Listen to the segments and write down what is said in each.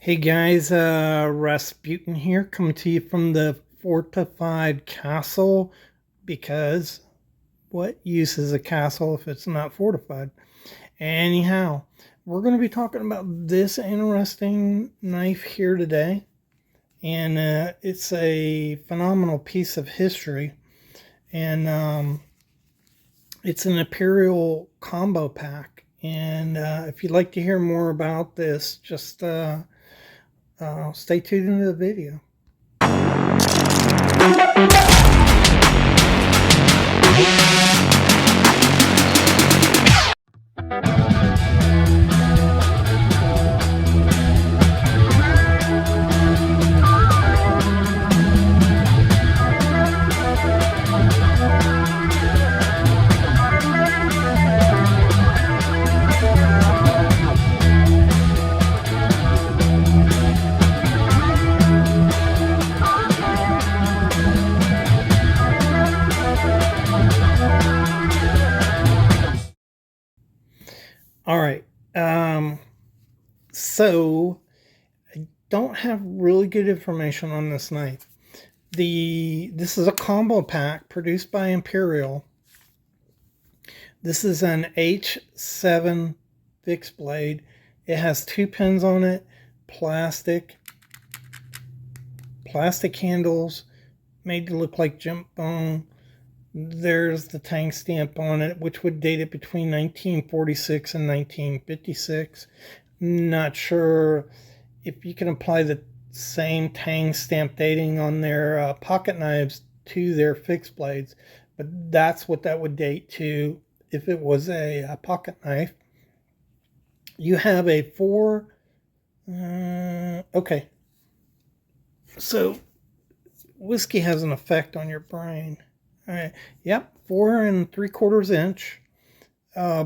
Hey guys, Rasputin here, coming to you from the fortified castle, because what use is a castle if it's not fortified? Anyhow, we're going to be talking about this interesting knife here today, and it's a phenomenal piece of history, and it's an Imperial combo pack. And if you'd like to hear more about this, just stay tuned into the video. All right. So I don't have really good information on this knife. This is a combo pack produced by Imperial. This is an H7 fixed blade. It has 2 pins on it, plastic handles, made to look like jump bone. There's the tang stamp on it, which would date it between 1946 and 1956. Not sure if you can apply the same tang stamp dating on their pocket knives to their fixed blades, but that's what that would date to if it was a pocket knife. You have a okay. So whiskey has an effect on your brain. All right. Yep. 4 3/4 inch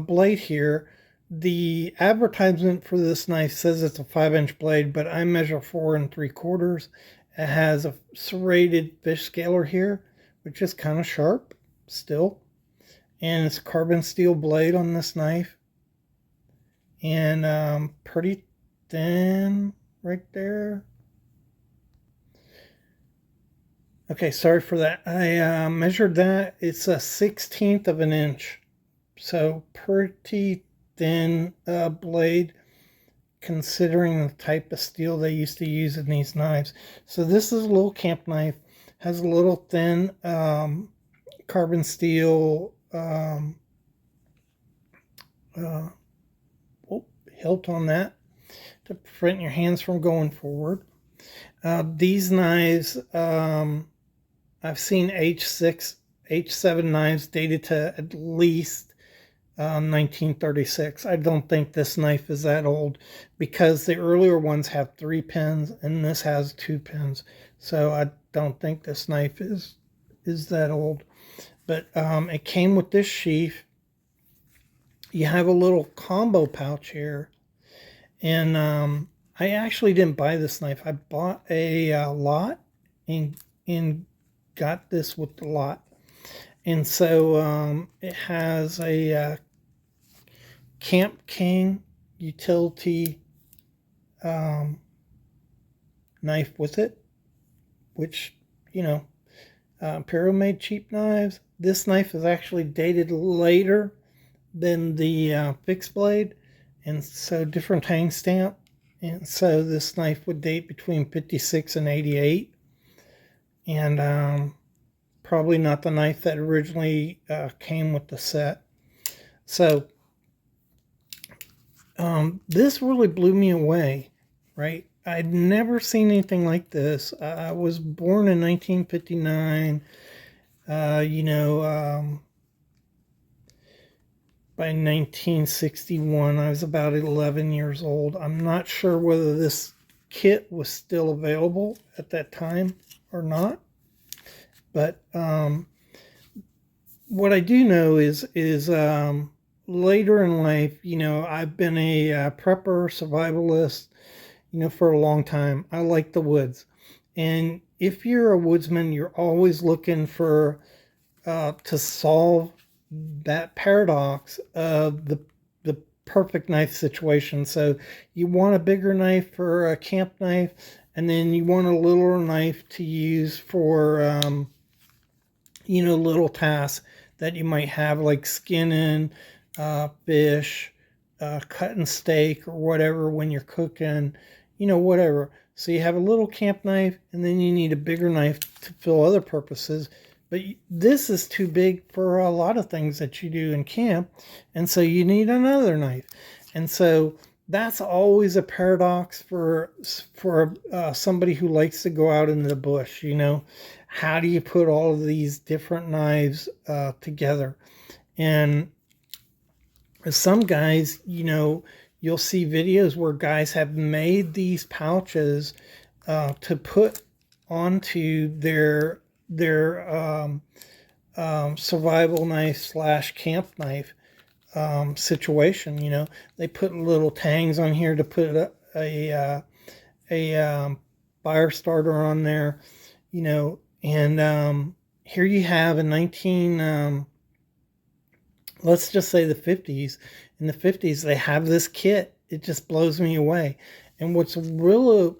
blade here. The advertisement for this knife says it's a 5-inch blade, but I measure 4 3/4. It has a serrated fish scaler here, which is kind of sharp still. And it's a carbon steel blade on this knife. And pretty thin right there. Okay, sorry for that. I measured that. It's a 1/16 of an inch. So pretty thin blade considering the type of steel they used to use in these knives. So this is a little camp knife. Has a little thin carbon steel hilt on that to prevent your hands from going forward. These knives, I've seen H7 knives dated to at least 1936. I don't think this knife is that old, because the earlier ones have 3 pins and this has 2 pins. So I don't think this knife is that old. But it came with this sheath. You have a little combo pouch here. And I actually didn't buy this knife. I bought a lot and got this with the lot. And so it has a Camp King utility knife with it, which, Imperial made cheap knives. This knife is actually dated later than the fixed blade, and so different tang stamp. And so this knife would date between 56 and 88. And probably not the knife that originally came with the set. So this really blew me away, right? I'd never seen anything like this. I was born in 1959. By 1961, I was about 11 years old. I'm not sure whether this kit was still available at that time or not. But what I do know is later in life, I've been a prepper, survivalist, for a long time. I like the woods. And if you're a woodsman, you're always looking for to solve that paradox of the perfect knife situation. So you want a bigger knife for a camp knife, and then you want a littler knife to use for little tasks that you might have, like skinning fish, cutting steak or whatever when you're cooking, whatever. So you have a little camp knife, and then you need a bigger knife to fill other purposes. But this is too big for a lot of things that you do in camp, and so you need another knife. And so that's always a paradox for somebody who likes to go out in the bush. How do you put all of these different knives together? And some guys, you'll see videos where guys have made these pouches to put onto their survival knife slash camp knife situation. They put little tangs on here to put a fire starter on there, and here you have in let's just say the 50s. In the 50s, they have this kit. It just blows me away. And what's really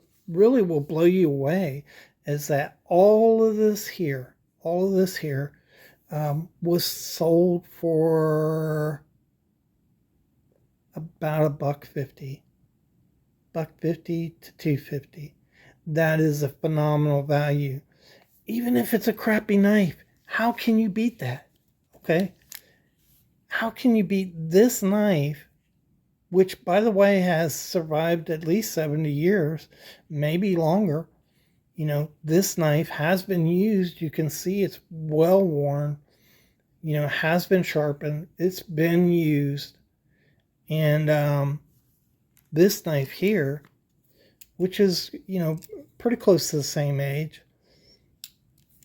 will blow you away is that all of this here was sold for about $1.50, $1.50 to $2.50. That is a phenomenal value. Even if it's a crappy knife, how can you beat that? Okay? How can you beat this knife, which, by the way, has survived at least 70 years, maybe longer? This knife has been used. You can see it's well worn, has been sharpened. It's been used. And this knife here, which is, pretty close to the same age.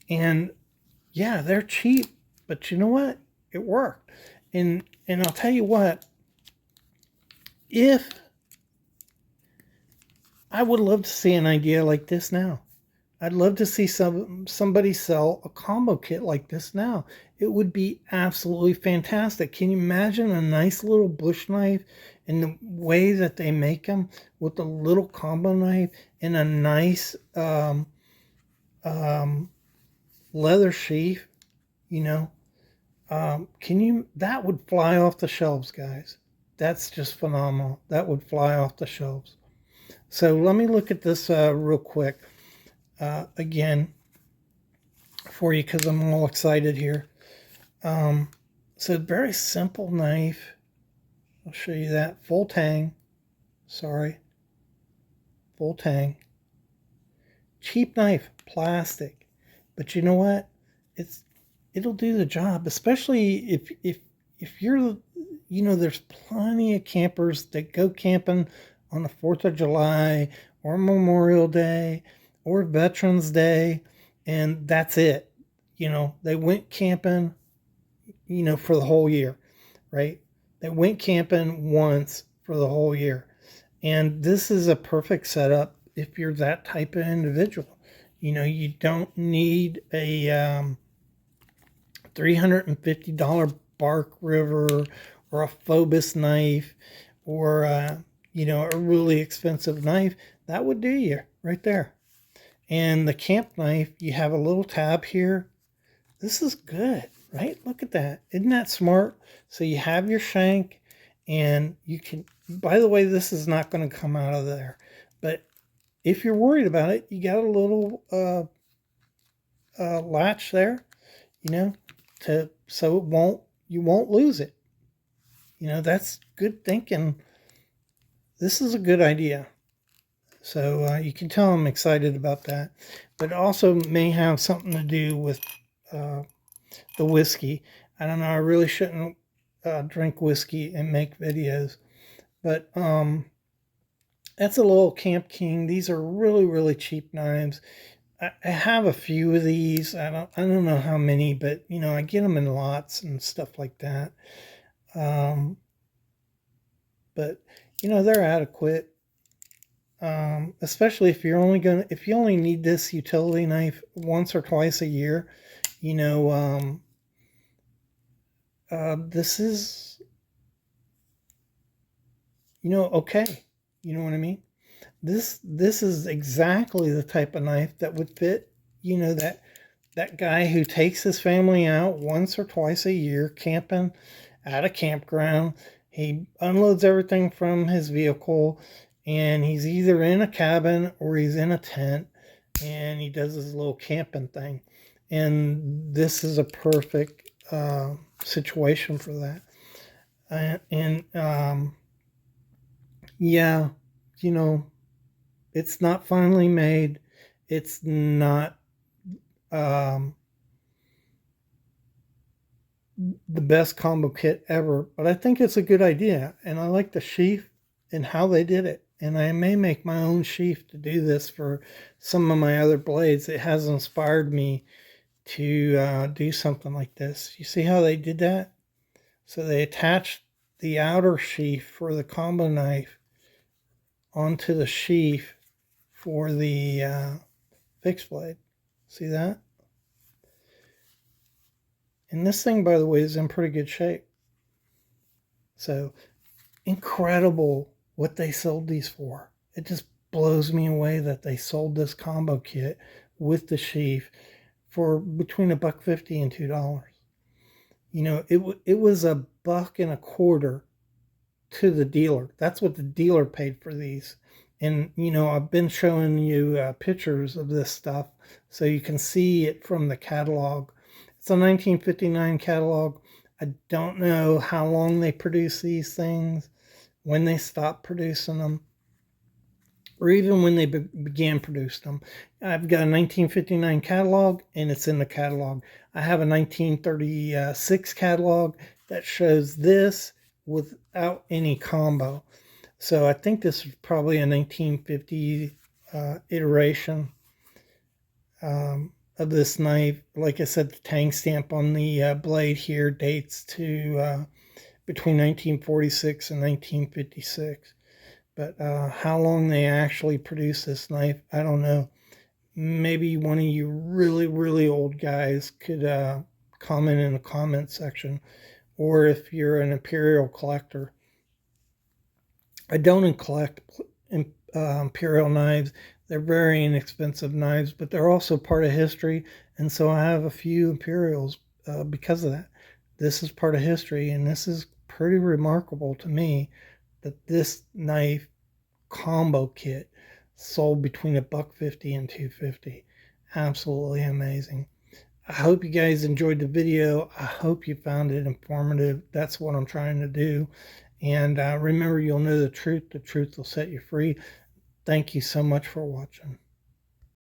And yeah, they're cheap, but you know what? It worked. And I'll tell you what, if I would love to see an idea like this now. I'd love to see somebody sell a combo kit like this now. It would be absolutely fantastic. Can you imagine a nice little bush knife and the way that they make them with a little combo knife and a nice leather sheath, that would fly off the shelves, guys. That's just phenomenal. That would fly off the shelves. So let me look at this real quick again for you, because I'm all excited here. So very simple knife. I'll show you that. Full tang. Sorry. Full tang. Cheap knife. Plastic. But you know what? It'll do the job, especially if you're, there's plenty of campers that go camping on the 4th of July or Memorial Day or Veterans Day, and that's it. They went camping, for the whole year, right? They went camping once for the whole year. And this is a perfect setup if you're that type of individual. You don't need a $350 Bark River or a Phobos knife or a really expensive knife. That would do you right there. And the camp knife, you have a little tab here. This is good, right? Look at that. Isn't that smart? So you have your shank, and you can, by the way, this is not going to come out of there. But if you're worried about it, you got a little latch there, so you won't lose it. That's good thinking. This is a good idea. So you can tell I'm excited about that. But it also may have something to do with the whiskey. I don't know. I really shouldn't drink whiskey and make videos. But that's a little Camp King. These are really, really cheap knives. I have a few of these. I don't know how many, but I get them in lots and stuff like that. But they're adequate. Especially if you only need this utility knife once or twice a year, this is okay. You know what I mean? This is exactly the type of knife that would fit, that guy who takes his family out once or twice a year camping at a campground. He unloads everything from his vehicle, and he's either in a cabin or he's in a tent, and he does his little camping thing. And this is a perfect situation for that. And yeah, you know, it's not finally made. It's not um, the best combo kit ever, but I think it's a good idea. And I like the sheath and how they did it. And I may make my own sheath to do this for some of my other blades. It has inspired me to do something like this. You see how they did that? So they attached the outer sheath for the combo knife onto the sheath for the fixed blade. See that? And this thing, by the way, is in pretty good shape. So incredible what they sold these for. It just blows me away that they sold this combo kit with the sheath for between $1.50 and $2. It was $1.25 to the dealer. That's what the dealer paid for these. And I've been showing you pictures of this stuff so you can see it from the catalog. It's a 1959 catalog. I don't know how long they produce these things, when they stopped producing them, or even when they began producing them. I've got a 1959 catalog, and it's in the catalog. I have a 1936 catalog that shows this without any combo. So I think this is probably a 1950 iteration of this knife. Like I said, the tang stamp on the blade here dates to between 1946 and 1956. But how long they actually produced this knife, I don't know. Maybe one of you really, really old guys could comment in the comment section, or if you're an imperial collector. I don't collect imperial knives. They're very inexpensive knives, but they're also part of history, and so I have a few imperials because of that. This is part of history, and this is pretty remarkable to me that this knife combo kit sold between $1.50 and $2.50. Absolutely amazing. I hope you guys enjoyed the video. I hope you found it informative. That's what I'm trying to do. And remember, you'll know the truth. The truth will set you free. Thank you so much for watching.